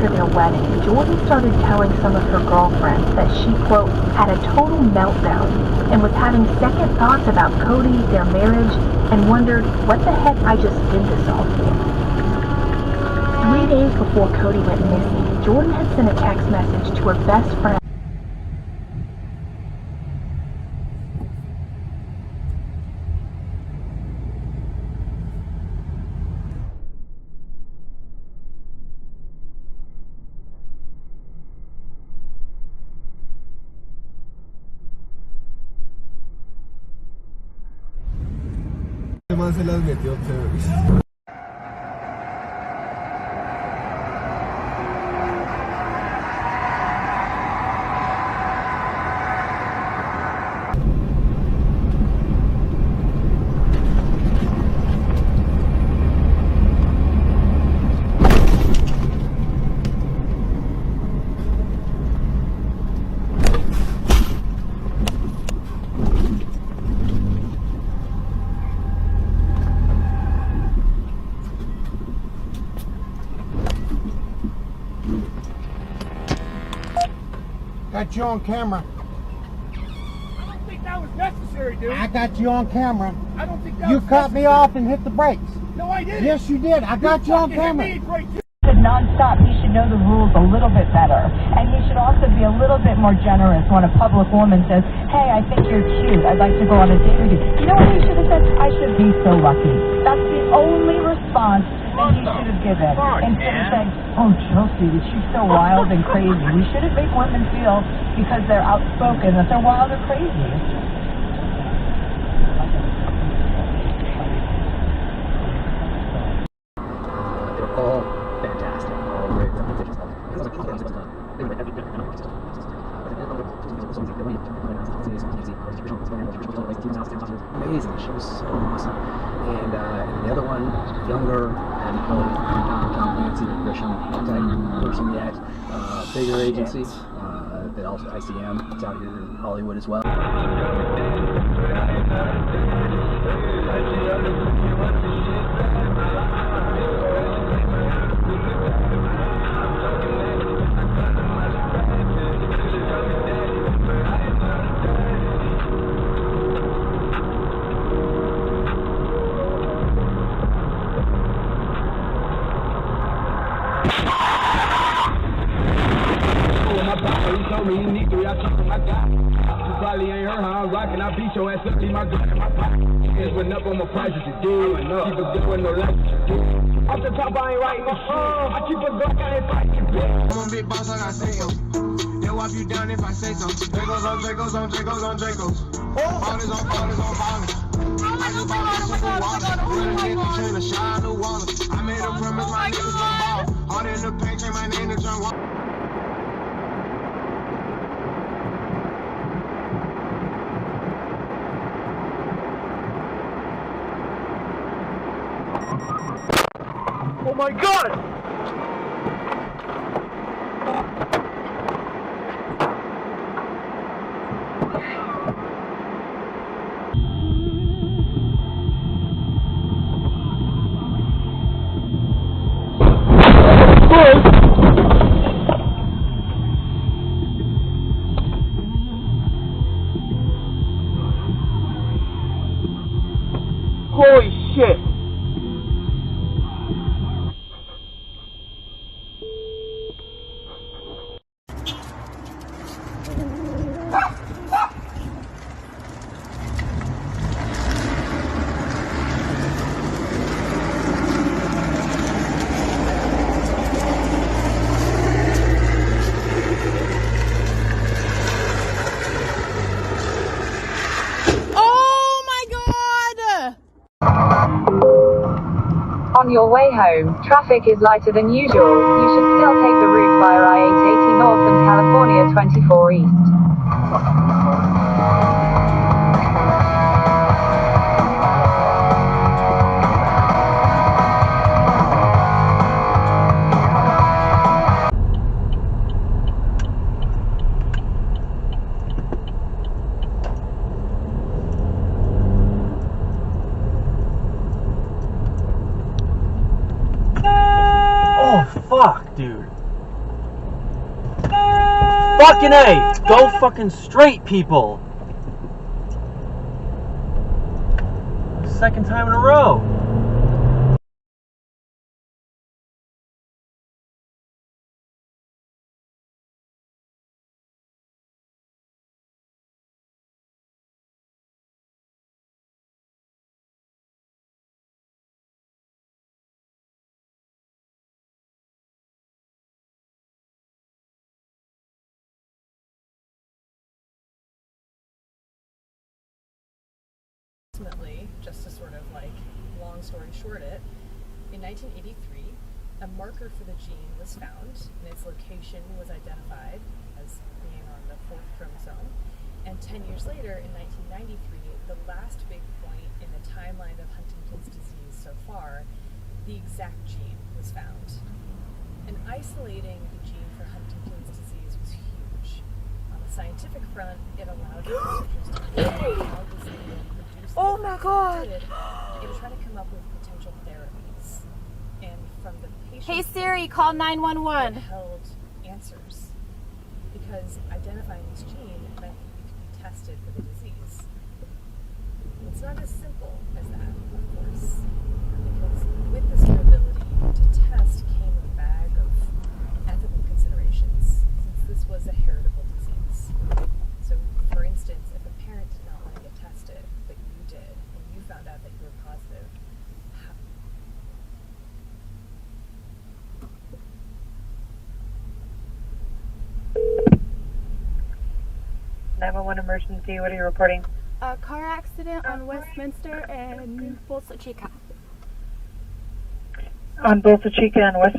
after their wedding, Jordan started telling some of her girlfriends that she, quote, had a total meltdown and was having second thoughts about Cody, their marriage, and wondered what the heck I just did this all for. 3 days before Cody went missing, Jordan had sent a text message to her best friend. Se las metió, Got you on camera. I don't think that was necessary, dude. I got you on camera. I don't think that You was cut me necessary. off and hit the brakes. No, I didn't. Yes, you did. I got you on camera. Non-stop, he should know the rules a little bit better. And he should also be a little bit more generous when a public woman says, hey, I think you're cute, I'd like to go on a date with you. You know what he should have said? I should be so lucky. That's the only response that he should have given. Instead of saying, oh, Chelsea, she's so wild and crazy. We shouldn't make women feel, because they're outspoken, that they're wild or crazy. All fantastic, all great repetitions. Amazing, she was so awesome. And the other one, younger, and probably Tom Clancy or Grisham type person yet, bigger agency, but also ICM, it's out here in Hollywood as well. Probably ain't heard how I'm rockin'. I beat your ass up, leave my gun in my pocket. Just went up on my prices, you dig? Keep a good one, no life. Off the top, I ain't writing no shit. I keep a Glock, I ain't fighting. I'm a big boss, like I say so. They'll wipe you down if I say so. Dracos on Dracos on Dracos on Dracos. Ballers on ballers on ballers. I just bought my super water. Real nigga trying to shine the water. I made a promise, my niggas gon' ball. Hard in the paint, change my name to John Wall. Oh my God! Holy shit! On your way home, traffic is lighter than usual. You should still take the route via I-880 North and California 24 East. Fuck, dude. Fucking A! Go fucking straight, people! Second time in a row. Ultimately, just to sort of like long story short it, in 1983, a marker for the gene was found and its location was identified as being on the 4th chromosome. And 10 years later, in 1993, the last big point in the timeline of Huntington's disease so far, the exact gene was found. And isolating the gene for Huntington's disease was huge. On the scientific front, it allowed researchers to understand how this gene produced. Oh my God! They were trying to come up with potential therapies. And from the patient, Hey Siri, call it 911. held answers. Because identifying this gene meant that you could be tested for the disease. It's not as simple as that, of course. Because with this ability to test came a bag of ethical considerations, since this was a heritable disease. So, for instance, if a parent did not want to get tested, but you did, and you found out that you were positive, how? 911 emergency, what are you reporting? A car accident on Westminster and Bolsa Chica. On Bolsa Chica and West